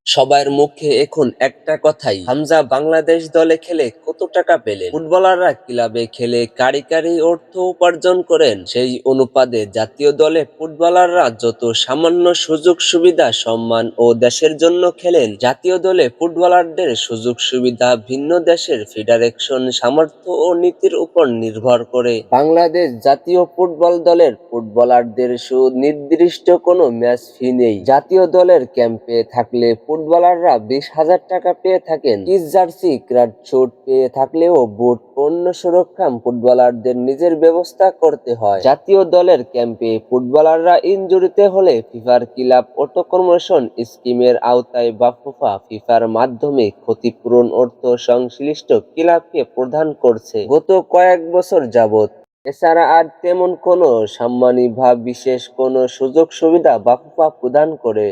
সবার মুখে এখন একটা কথাই, হামজা বাংলাদেশ দলে খেলে কত টাকা পেলেন? ফুটবলাররা ক্লাবে খেলে কারি কারি অর্থ উপার্জন করেন, সেই অনুপাতে জাতীয় দলে ফুটবলাররা যত সামান্য সুযোগ সুবিধা, সম্মান ও দেশের জন্য খেলেন, জাতীয় দলে ফুটবলারদের সুযোগ সুবিধা ভিন্ন দেশের ফেডারেশন সামর্থ্য ও নীতির উপর নির্ভর করে। বাংলাদেশ জাতীয় ফুটবল দলের ফুটবলারদের সুনির্দিষ্ট কোনো ম্যাচ ফি নেই। জাতীয় দলের ক্যাম্পে থাকলে ফুটবলাররা 20,000 টাকা পেয়ে থাকেন। কিস জার্সি, ক্রাড শুট পেয়ে থাকলেও বুট, পণ্য সুরক্ষা ফুটবলারদের নিজের ব্যবস্থা করতে হয়। জাতীয় দলের ক্যাম্পে ফুটবলাররা ইনজুরিতে হলে ফিফার ক্লাব অটোকনমোশন স্কিমের আওতায় বা ফিফার মাধ্যমে ক্ষতিপূরণ অর্থ সংশ্লিষ্ট ক্লাবকে প্রদান করছে গত কয়েক বছর যাবত। এছাড়া আর তেমন কোনো সাম্মানিক বা বিশেষ কোনো সুযোগ সুবিধা বাফুফা প্রদান করে